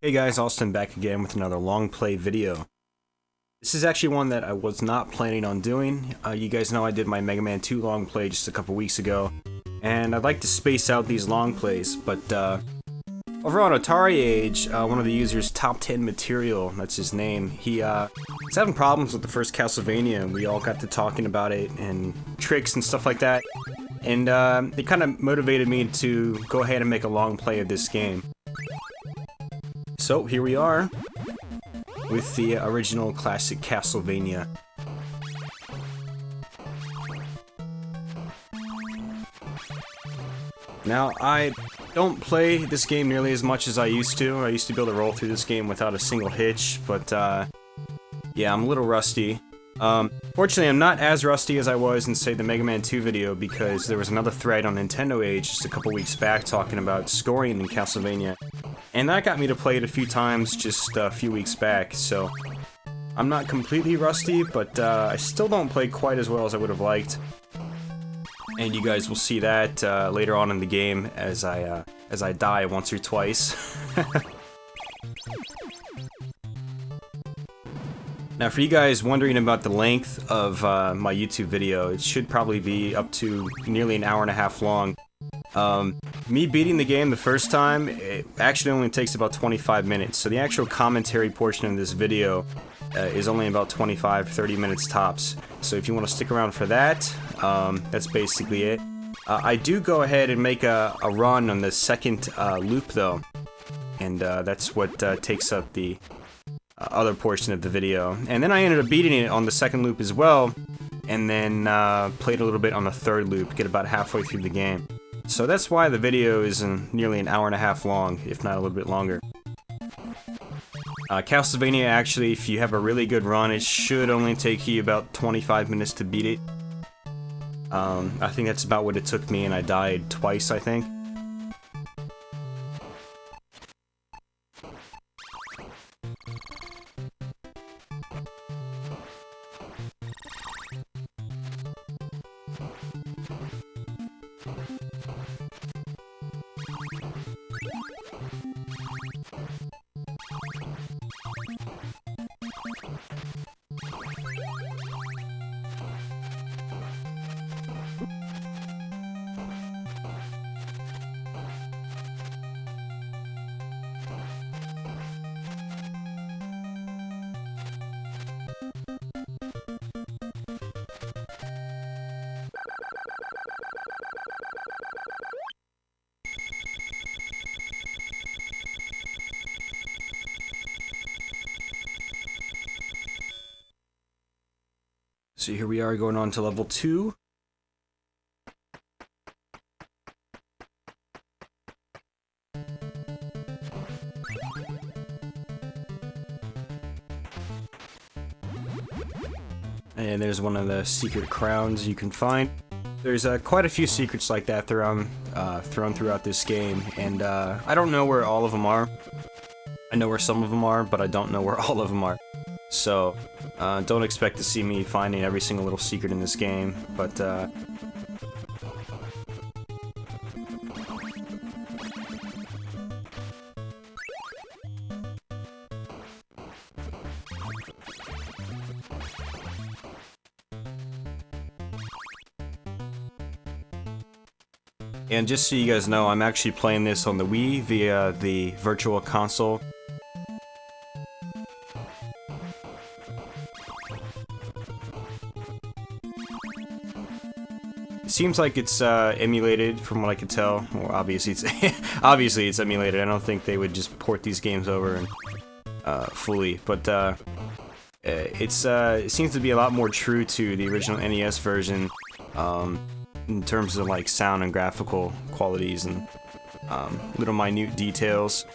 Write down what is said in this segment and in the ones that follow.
Hey guys, Austin back again with another long play video. This is actually one that I was not planning on doing. You guys know I did my Mega Man 2 long play just a couple weeks ago, and I'd like to space out these long plays, but over on Atari Age, one of the users, Top 10 Material, that's his name, he's having problems with the first Castlevania, and we all got to talking about it, and tricks and stuff like that, and it kind of motivated me to go ahead and make a long play of this game. So here we are, with the original classic Castlevania. Now, I don't play this game nearly as much as I used to. I used to be able to roll through this game without a single hitch, but yeah, I'm a little rusty. Fortunately, I'm not as rusty as I was in, say, the Mega Man 2 video, because there was another thread on Nintendo Age just a couple weeks back talking about scoring in Castlevania. And that got me to play it a few times just a few weeks back, so I'm not completely rusty, but I still don't play quite as well as I would have liked. And you guys will see that later on in the game as I die once or twice. Now, for you guys wondering about the length of my YouTube video, it should probably be up to nearly an hour and a half long. Me beating the game the first time, it actually only takes about 25 minutes, so the actual commentary portion of this video is only about 25-30 minutes tops. So if you want to stick around for that, that's basically it. I do go ahead and make a run on the second loop though, and that's what takes up the other portion of the video. And then I ended up beating it on the second loop as well, and then played a little bit on the third loop, get about halfway through the game. So that's why the video is nearly an hour and a half long, if not a little bit longer. Castlevania, actually, if you have a really good run, it should only take you about 25 minutes to beat it. I think that's about what it took me, and I died twice, I think. So here we are going on to level 2. And there's one of the secret crowns you can find. There's quite a few secrets like that thrown throughout this game, and I don't know where all of them are. I know where some of them are, but I don't know where all of them are. So, don't expect to see me finding every single little secret in this game, but, and just so you guys know, I'm actually playing this on the Wii via the Virtual Console. It seems like it's emulated, from what I can tell. Well, obviously it's emulated. I don't think they would just port these games over and fully, but it seems to be a lot more true to the original NES version in terms of like sound and graphical qualities and little minute details.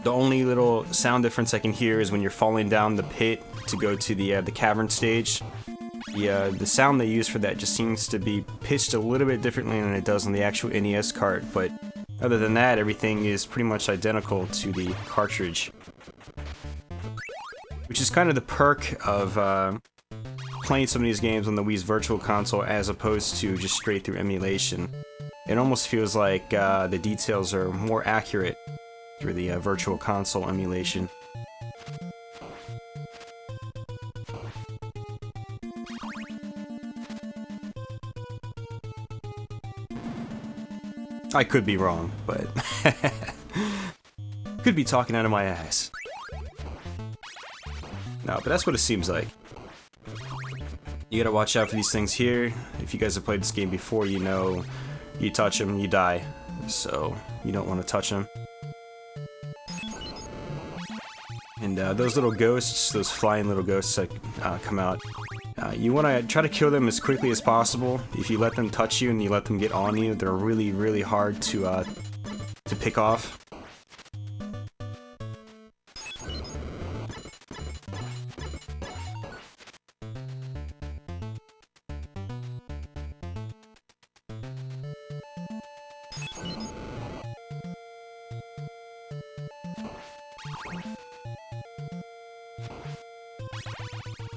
The only little sound difference I can hear is when you're falling down the pit to go to the cavern stage. The sound they use for that just seems to be pitched a little bit differently than it does on the actual NES cart, but other than that, everything is pretty much identical to the cartridge. Which is kind of the perk of playing some of these games on the Wii's Virtual Console as opposed to just straight through emulation. It almost feels like the details are more accurate through the Virtual Console emulation. I could be wrong, but could be talking out of my ass. No, but that's what it seems like. You gotta watch out for these things here. If you guys have played this game before, you know you touch them, you die. So you don't want to touch them. And those little ghosts, those flying little ghosts that come out, you want to try to kill them as quickly as possible. If you let them touch you and you let them get on you, they're really, really hard to pick off.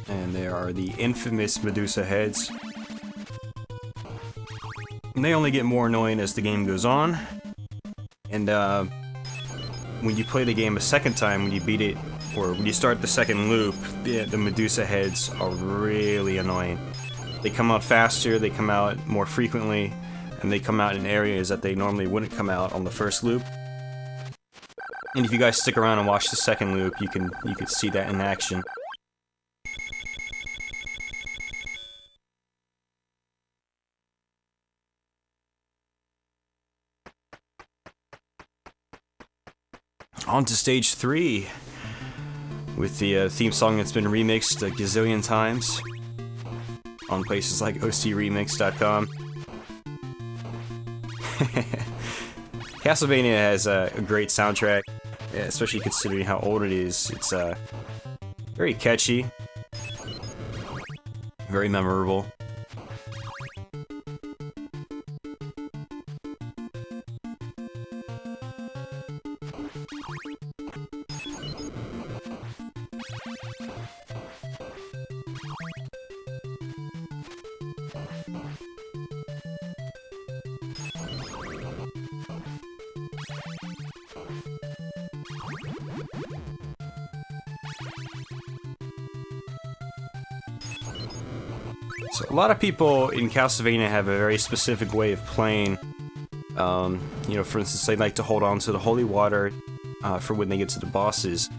And there are the infamous Medusa heads. And they only get more annoying as the game goes on. And when you play the game a second time, when you beat it, or when you start the second loop, the Medusa heads are really annoying. They come out faster, they come out more frequently, and they come out in areas that they normally wouldn't come out on the first loop. And if you guys stick around and watch the second loop, you can see that in action. On to stage 3, with the theme song that's been remixed a gazillion times on places like ocremix.com. Castlevania has a great soundtrack, especially considering how old it is. It's very catchy, very memorable. So a lot of people in Castlevania have a very specific way of playing. You know, for instance, they like to hold on to the holy water for when they get to the bosses.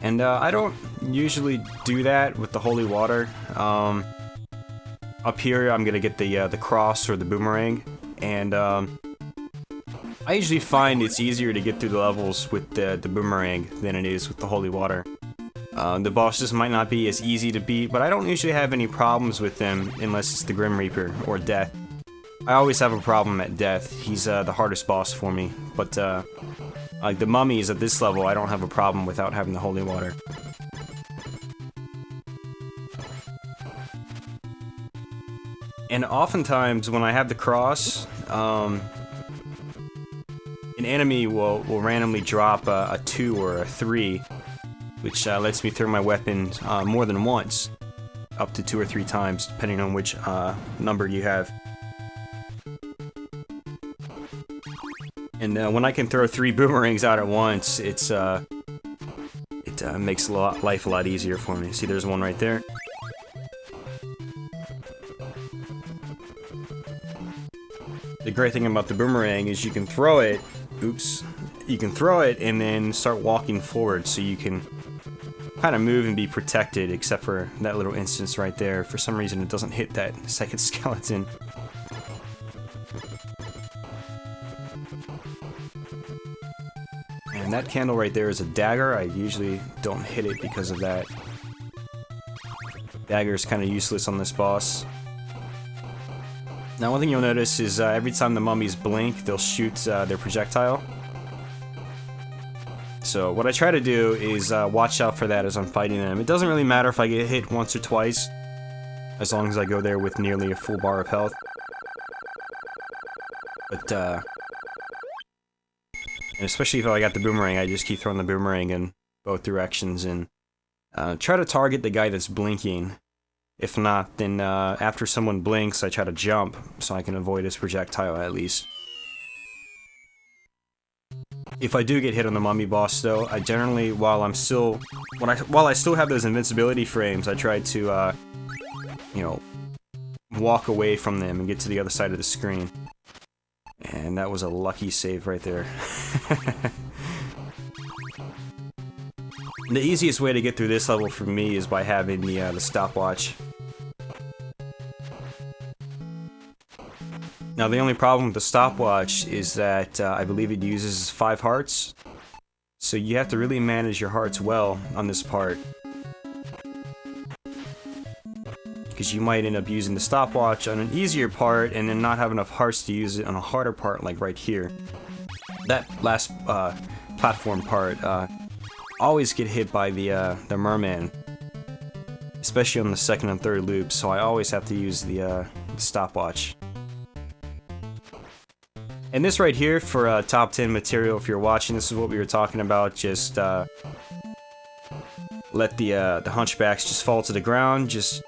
And I don't usually do that with the holy water. Up here, I'm gonna get the cross or the boomerang, and I usually find it's easier to get through the levels with the boomerang than it is with the holy water. The bosses might not be as easy to beat, but I don't usually have any problems with them unless it's the Grim Reaper or Death. I always have a problem at Death. He's the hardest boss for me, but like the mummies at this level, I don't have a problem without having the holy water. And oftentimes when I have the cross, an enemy will randomly drop a 2 or a 3, which lets me throw my weapon more than once, up to 2 or 3 times, depending on which number you have. And when I can throw 3 boomerangs out at once, it makes life a lot easier for me. See, there's one right there. The great thing about the boomerang is you can throw it, you can throw it and then start walking forward, so you can kind of move and be protected, except for that little instance right there. For some reason it doesn't hit that second skeleton. And that candle right there is a dagger. I usually don't hit it because of that. Dagger is kind of useless on this boss. Now one thing you'll notice is every time the mummies blink, they'll shoot their projectile. So what I try to do is watch out for that as I'm fighting them. It doesn't really matter if I get hit once or twice, as long as I go there with nearly a full bar of health. But, and especially if I got the boomerang, I just keep throwing the boomerang in both directions and try to target the guy that's blinking. If not, then after someone blinks, I try to jump so I can avoid his projectile at least. If I do get hit on the mummy boss, though, I generally, while I still have those invincibility frames, I try to, you know, walk away from them and get to the other side of the screen. And that was a lucky save right there. The easiest way to get through this level for me is by having the stopwatch. Now, the only problem with the stopwatch is that I believe it uses 5 hearts. So you have to really manage your hearts well on this part. Because you might end up using the stopwatch on an easier part and then not have enough hearts to use it on a harder part, like right here. That last platform part, always get hit by the merman. Especially on the second and third loops, so I always have to use the stopwatch. And this right here for top 10 material, if you're watching, this is what we were talking about. Just let the hunchbacks just fall to the ground. Just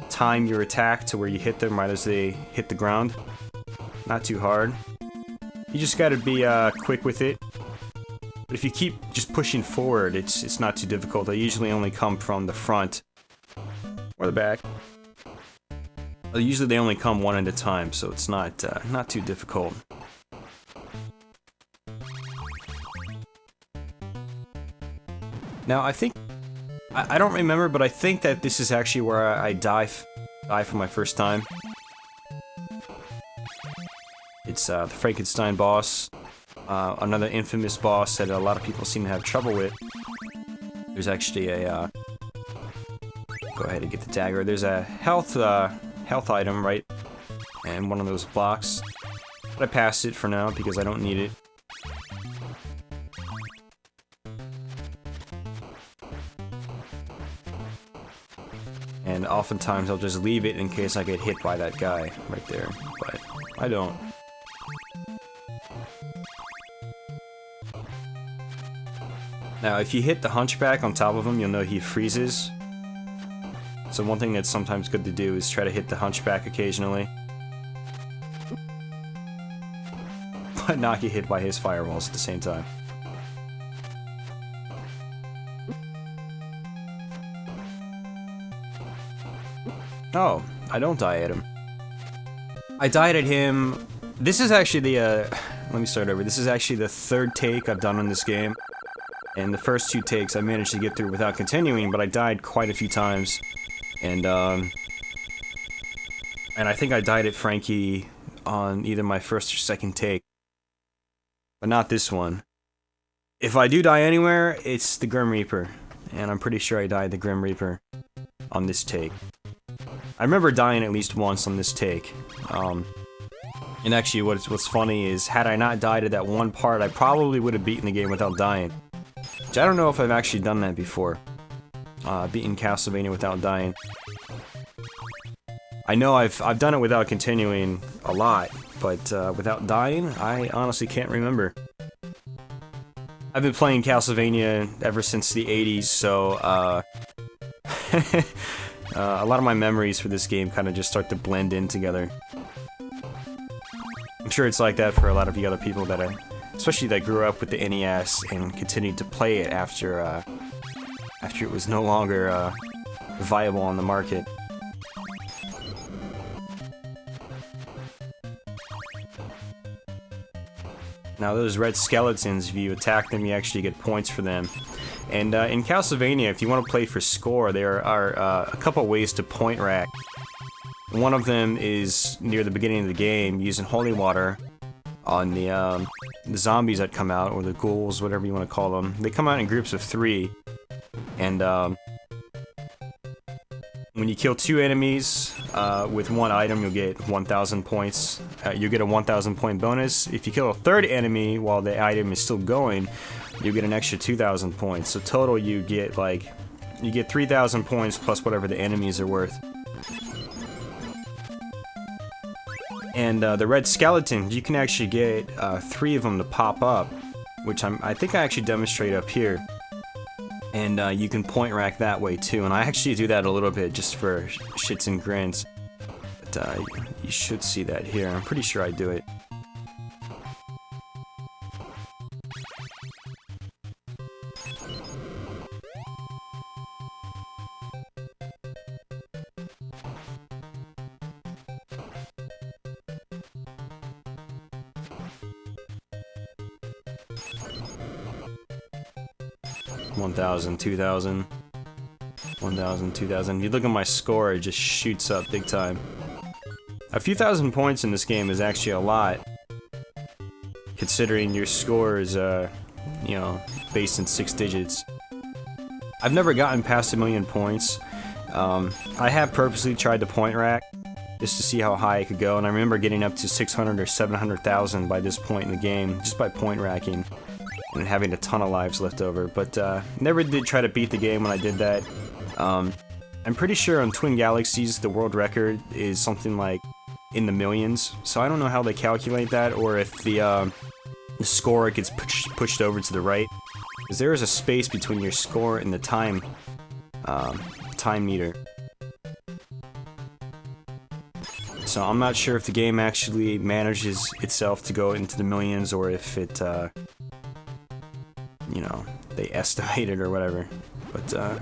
time your attack to where you hit them right as they hit the ground. Not too hard. You just gotta be quick with it. But if you keep just pushing forward, it's not too difficult. They usually only come from the front or the back. Usually they only come one at a time, so it's not too difficult. Now I think I don't remember, but I think that this is actually where I die for my first time. It's the Frankenstein boss, another infamous boss that a lot of people seem to have trouble with. There's actually a go ahead and get the dagger. There's a health item, right? And one of those blocks. But I passed it for now because I don't need it. And oftentimes I'll just leave it in case I get hit by that guy right there. But I don't. Now, if you hit the hunchback on top of him, you'll know he freezes. So one thing that's sometimes good to do is try to hit the hunchback occasionally. But not get hit by his fireballs at the same time. Oh, I don't die at him. I died at him... This is actually the, let me start over. This is actually the third take I've done on this game. And the first 2 takes I managed to get through without continuing, but I died quite a few times. And I think I died at Frankie on either my first or second take. But not this one. If I do die anywhere, it's the Grim Reaper. And I'm pretty sure I died the Grim Reaper on this take. I remember dying at least once on this take. And actually what's funny is, had I not died at that one part, I probably would have beaten the game without dying. Which I don't know if I've actually done that before. Beaten Castlevania without dying. I know I've done it without continuing a lot, but without dying, I honestly can't remember. I've been playing Castlevania ever since the 80s, so a lot of my memories for this game kind of just start to blend in together. I'm sure it's like that for a lot of the other people that especially that grew up with the NES and continued to play it after it was no longer viable on the market. Now those red skeletons, if you attack them, you actually get points for them. And in Castlevania, if you want to play for score, there are a couple ways to point rack. One of them is near the beginning of the game, using holy water on the zombies that come out, or the ghouls, whatever you want to call them. They come out in groups of 3, and when you kill 2 enemies with 1 item, you'll get 1,000 points. You'll get a 1,000 point bonus. If you kill a 3rd enemy while the item is still going, you'll get an extra 2,000 points. So total, you get 3,000 points plus whatever the enemies are worth. And the red skeletons, you can actually get 3 of them to pop up, which I think I actually demonstrate up here. And you can point rack that way too, and I actually do that a little bit just for shits and grins. But you should see that here. I'm pretty sure I do it. 1,000, 2,000, 1,000, 2,000. You look at my score, it just shoots up big time. A few thousand points in this game is actually a lot, considering your score is, you know, based in 6 digits. I've never gotten past 1,000,000 points. I have purposely tried to point rack just to see how high I could go, and I remember getting up to 600 or 700,000 by this point in the game, just by point racking and having a ton of lives left over. But never did try to beat the game when I did that. I'm pretty sure on Twin Galaxies the world record is something like in the millions, so I don't know how they calculate that, or if the score gets pushed over to the right, because there is a space between your score and the time meter. So I'm not sure if the game actually manages itself to go into the millions, or if it, you know, they estimate it or whatever. But,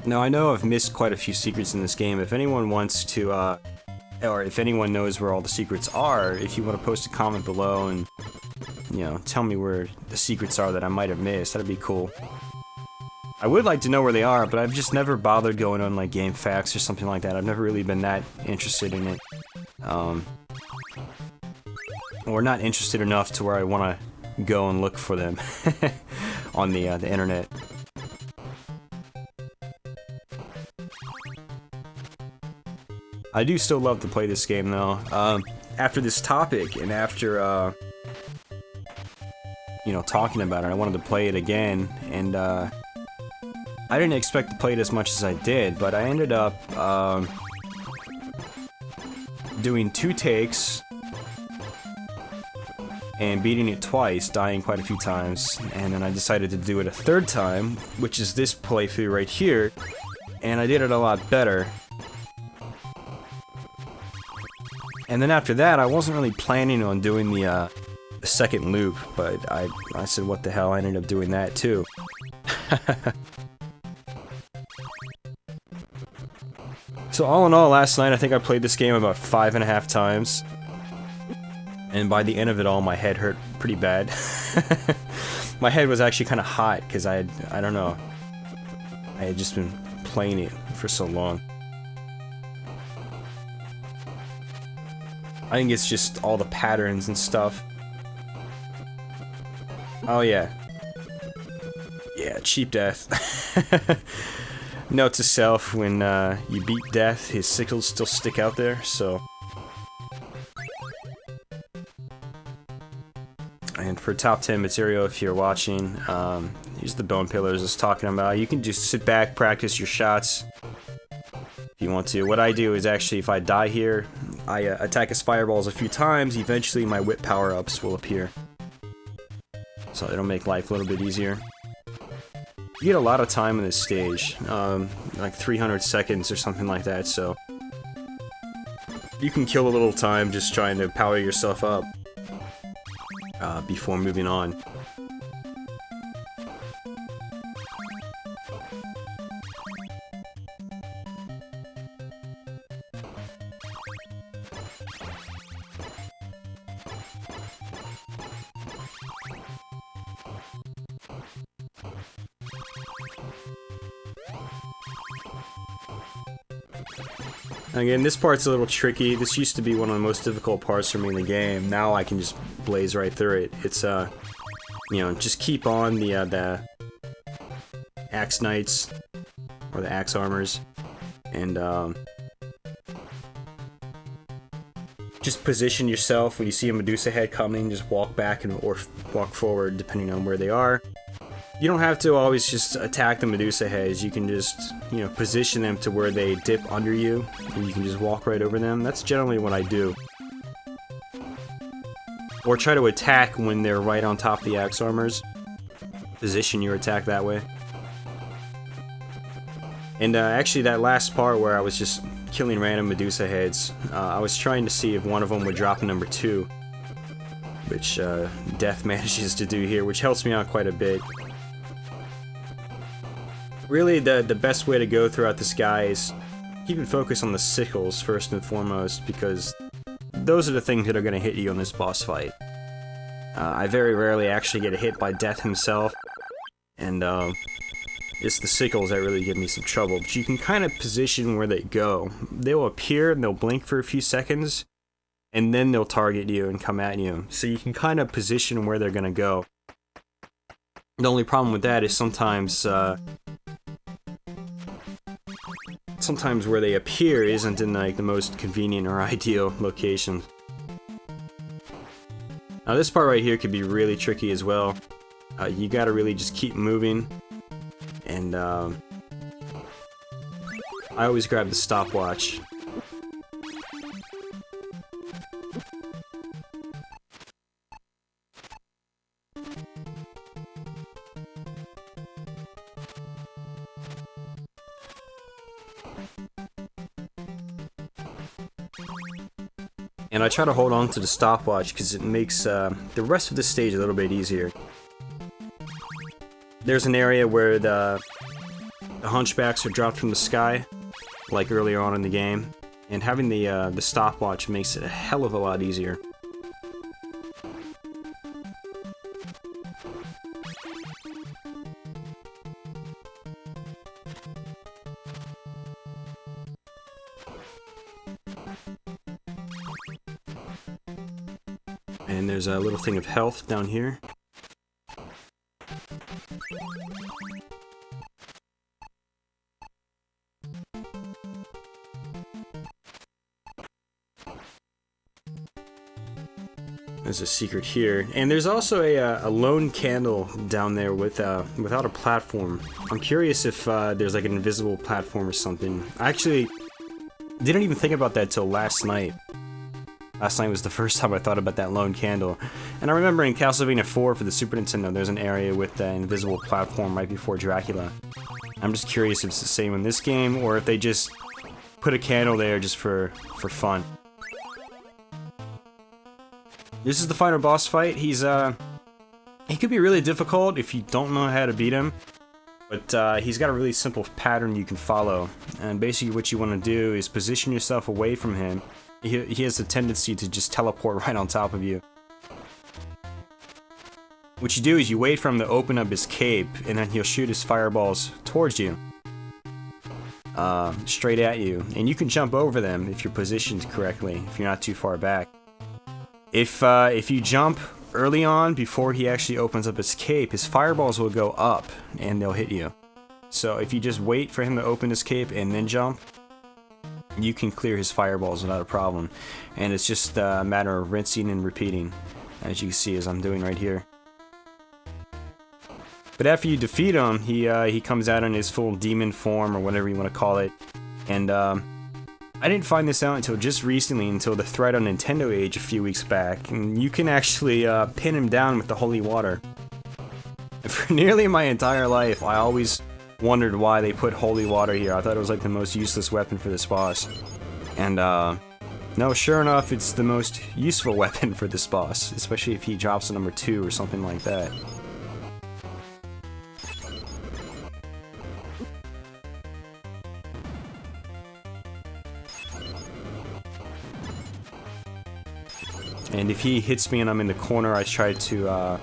now, I know I've missed quite a few secrets in this game. If anyone wants to, or if anyone knows where all the secrets are, if you want to post a comment below and, you know, tell me where the secrets are that I might have missed, that'd be cool. I would like to know where they are, but I've just never bothered going on, like, Game Facts or something like that. I've never really been that interested in it. Or not interested enough to where I want to go and look for them on the internet. I do still love to play this game, though. After this topic, and after, you know, talking about it, I wanted to play it again, and, I didn't expect to play it as much as I did, but I ended up, doing 2 takes, and beating it twice, dying quite a few times, and then I decided to do it a 3rd time, which is this playthrough right here, and I did it a lot better. And then after that, I wasn't really planning on doing the 2nd loop, but I said, what the hell, I ended up doing that too. So all in all, last night I think I played this game about 5.5 times. And by the end of it all, my head hurt pretty bad. My head was actually kind of hot, because I don't know, I had just been playing it for so long. I think it's just all the patterns and stuff. Oh yeah. Yeah, cheap death. Note to self, when you beat death, his sickles still stick out there, so... And for top 10 material, if you're watching, here's the bone pillars I was talking about. You can just sit back, practice your shots, if you want to. What I do is actually, if I die here, I attack his fireballs a few times, eventually my whip power-ups will appear. So it'll make life a little bit easier. You get a lot of time in this stage, like 300 seconds or something like that, so... You can kill a little time just trying to power yourself up before moving on. Again, this part's a little tricky. This used to be one of the most difficult parts for me in the game. Now I can just blaze right through it. It's, you know, just keep on the Axe Knights, or the Axe Armors, and, just position yourself. When you see a Medusa head coming, just walk back or walk forward, depending on where they are. You don't have to always just attack the Medusa heads. You can just, you know, position them to where they dip under you, and you can just walk right over them. That's generally what I do. Or try to attack when they're right on top of the Axe Armors. Position your attack that way. And actually that last part where I was just killing random Medusa heads. I was trying to see if one of them would drop a number 2, which Death manages to do here, which helps me out quite a bit. Really, the best way to go throughout this guy is keeping focus on the sickles first and foremost, because those are the things that are going to hit you on this boss fight. I very rarely actually get hit by Death himself, and it's the sickles that really give me some trouble. But you can kind of position where they go. They'll appear and they'll blink for a few seconds, and then they'll target you and come at you. So you can kind of position where they're going to go. The only problem with that is sometimes where they appear isn't in like the most convenient or ideal location. Now this part right here could be really tricky as well. You gotta really just keep moving, and I always grab the stopwatch. And I try to hold on to the stopwatch because it makes the rest of the stage a little bit easier. There's an area where the hunchbacks are dropped from the sky, like earlier on in the game, and having the stopwatch makes it a hell of a lot easier. And there's a little thing of health down here. There's a secret here, and there's also a lone candle down there with without a platform. I'm curious if there's like an invisible platform or something. I actually didn't even think about that till last night. Last night was the first time I thought about that lone candle. And I remember in Castlevania 4 for the Super Nintendo, there's an area with an invisible platform right before Dracula. I'm just curious if it's the same in this game, or if they just put a candle there just for fun. This is the final boss fight. He could be really difficult if you don't know how to beat him, but he's got a really simple pattern you can follow. And basically what you want to do is position yourself away from him. He has a tendency to just teleport right on top of you. What you do is you wait for him to open up his cape, and then he'll shoot his fireballs towards you. Straight at you. And you can jump over them if you're positioned correctly, if you're not too far back. If you jump early on, before he actually opens up his cape, his fireballs will go up, and they'll hit you. So if you just wait for him to open his cape and then jump, you can clear his fireballs without a problem. And it's just a matter of rinsing and repeating, as you can see as I'm doing right here. But after you defeat him, he comes out in his full demon form, or whatever you want to call it. And I didn't find this out until just recently, until the thread on Nintendo Age a few weeks back. And you can actually pin him down with the holy water. And for nearly my entire life, I always wondered why they put holy water here. I thought it was like the most useless weapon for this boss. And no, sure enough, it's the most useful weapon for this boss, especially if he drops a number 2 or something like that. And if he hits me and I'm in the corner, I try to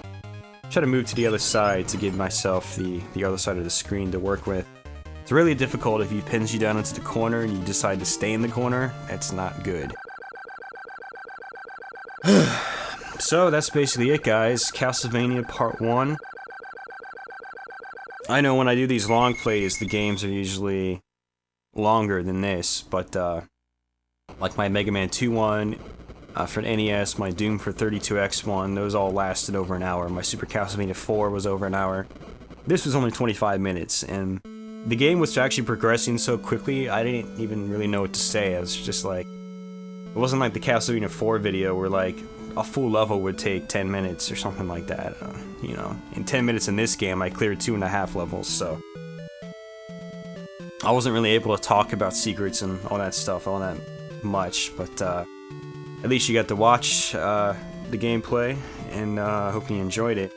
move to the other side to give myself the other side of the screen to work with. It's really difficult if he pins you down into the corner and you decide to stay in the corner. That's not good. So that's basically it, guys. Castlevania Part 1. I know when I do these long plays, the games are usually longer than this, but like my Mega Man 2 one, for NES, my Doom for 32X one, those all lasted over an hour. My Super Castlevania 4 was over an hour. This was only 25 minutes, and the game was actually progressing so quickly, I didn't even really know what to say. I was just like, it wasn't like the Castlevania 4 video where like a full level would take 10 minutes or something like that. You know, in 10 minutes in this game, I cleared 2.5 levels, so. I wasn't really able to talk about secrets and all that stuff all that much, but at least you got to watch the gameplay, and I hope you enjoyed it.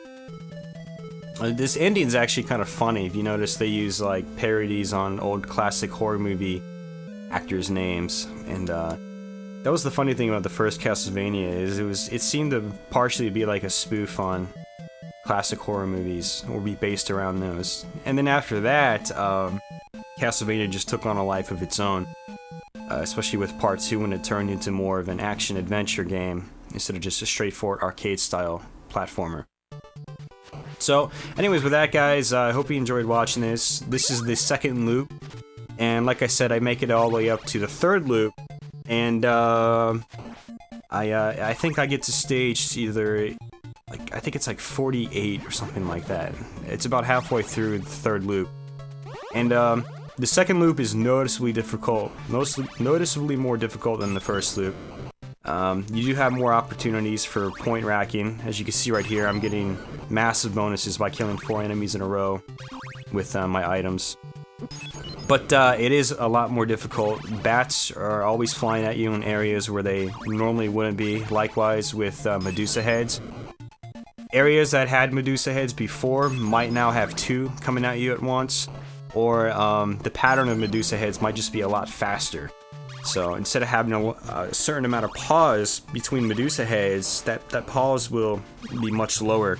This ending's actually kind of funny. If you notice, they use like parodies on old classic horror movie actors' names, and that was the funny thing about the first Castlevania, is it seemed to partially be like a spoof on classic horror movies, or be based around those. And then after that, Castlevania just took on a life of its own, especially with Part 2 when it turned into more of an action-adventure game instead of just a straightforward arcade-style platformer. So, anyways, with that, guys, I hope you enjoyed watching this. This is the second loop, and like I said, I make it all the way up to the third loop, and I think I get to stage either, I think it's like 48 or something like that. It's about halfway through the third loop, and the second loop is noticeably difficult, noticeably more difficult than the first loop. You do have more opportunities for point racking. As you can see right here, I'm getting massive bonuses by killing 4 enemies in a row with my items. But it is a lot more difficult. Bats are always flying at you in areas where they normally wouldn't be. Likewise with Medusa heads. Areas that had Medusa heads before might now have 2 coming at you at once. Or the pattern of Medusa heads might just be a lot faster. So instead of having a certain amount of pause between Medusa heads, that pause will be much lower,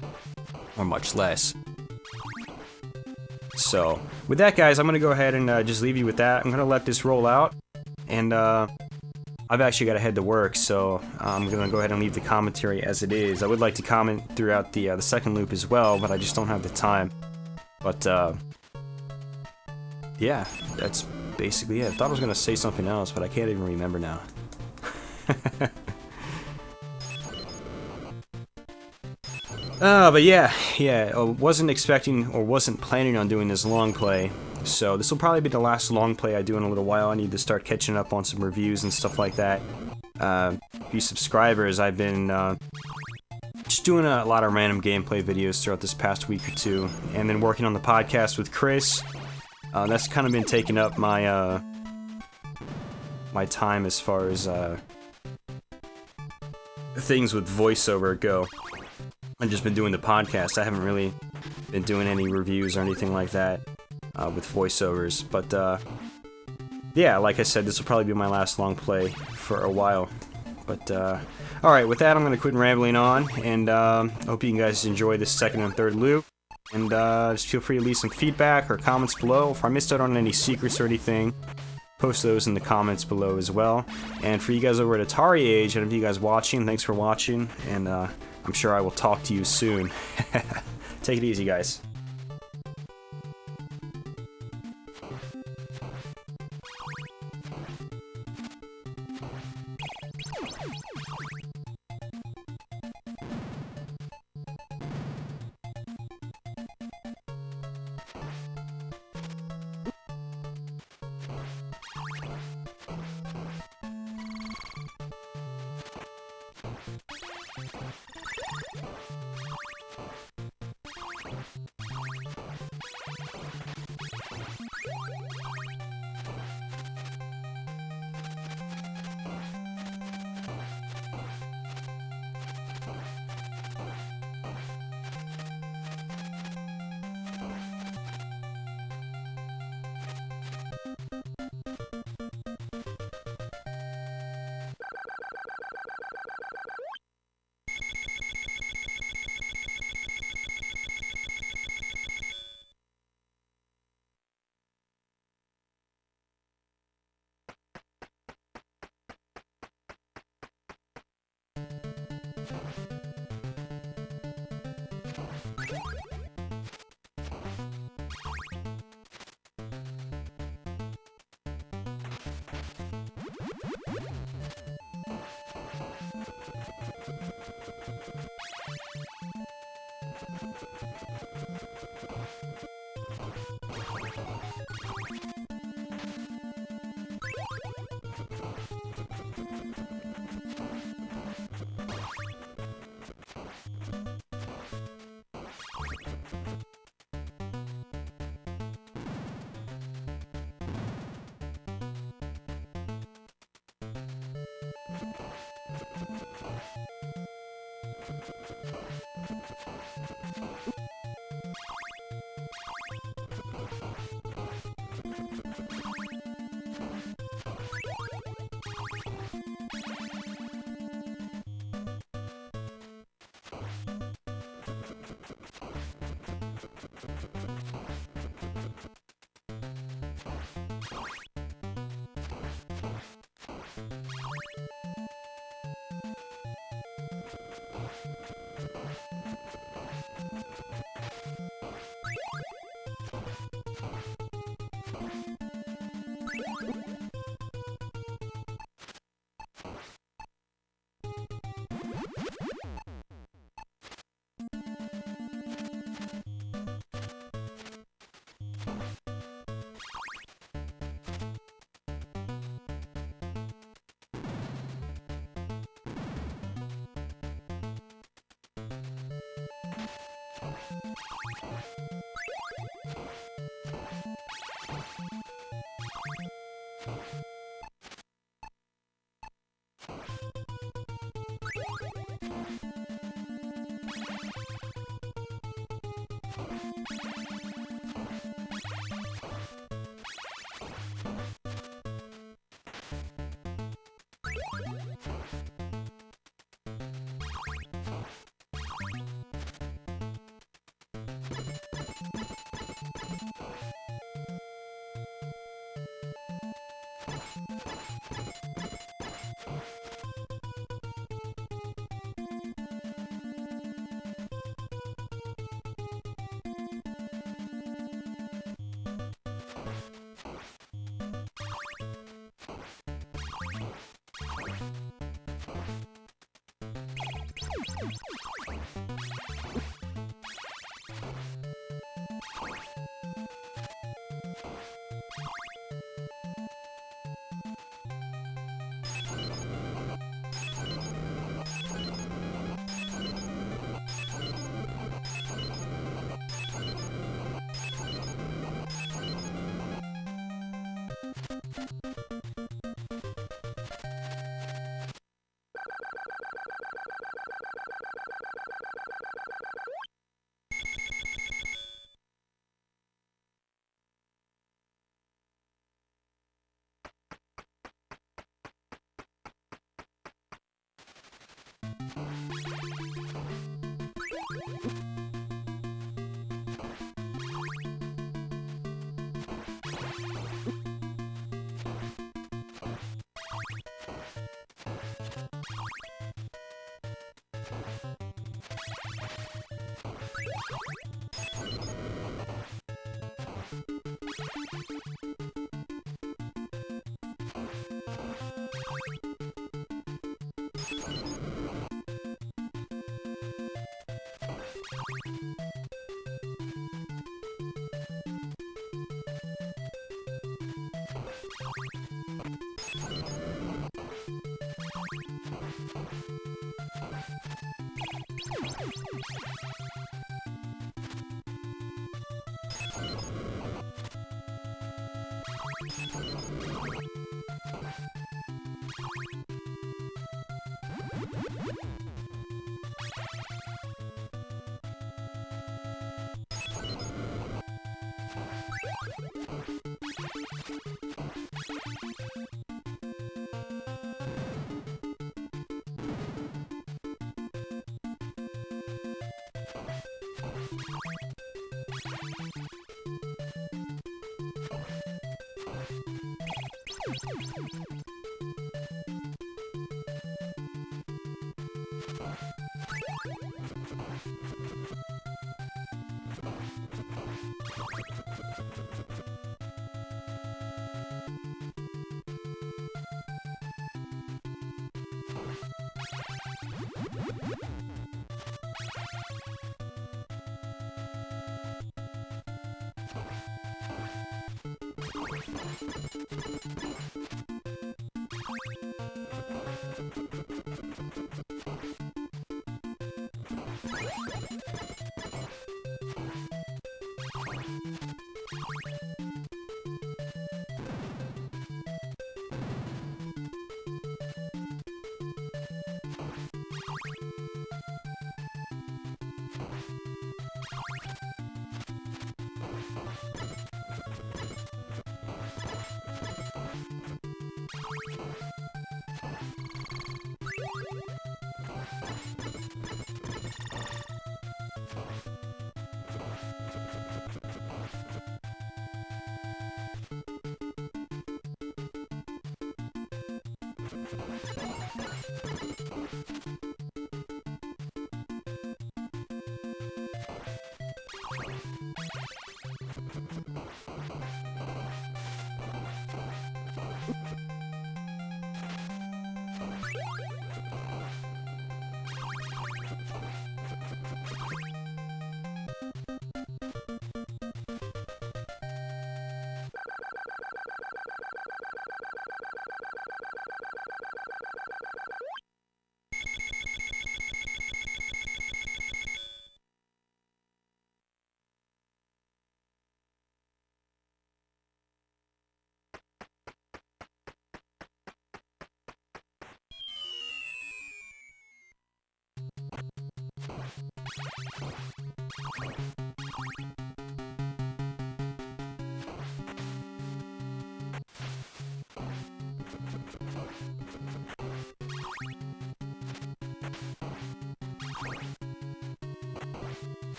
or much less. So with that, guys, I'm going to go ahead and just leave you with that. I'm going to let this roll out, and I've actually got to head to work, so I'm going to go ahead and leave the commentary as it is. I would like to comment throughout the second loop as well, but I just don't have the time. But yeah, that's basically it. I thought I was going to say something else, but I can't even remember now. But yeah, I wasn't expecting or wasn't planning on doing this long play, so this will probably be the last long play I do in a little while. I need to start catching up on some reviews and stuff like that. Few subscribers, I've been just doing a lot of random gameplay videos throughout this past week or two, and then working on the podcast with Chris. That's kind of been taking up my my time as far as things with voiceover go. I've just been doing the podcast. I haven't really been doing any reviews or anything like that with voiceovers. But yeah, like I said, this will probably be my last long play for a while. But alright, with that, I'm going to quit rambling on, and hope you guys enjoy this second and third loop. And just feel free to leave some feedback or comments below. If I missed out on any secrets or anything, post those in the comments below as well. And for you guys over at Atari Age, and if you guys watching, thanks for watching, and I'm sure I will talk to you soon. Take it easy, guys.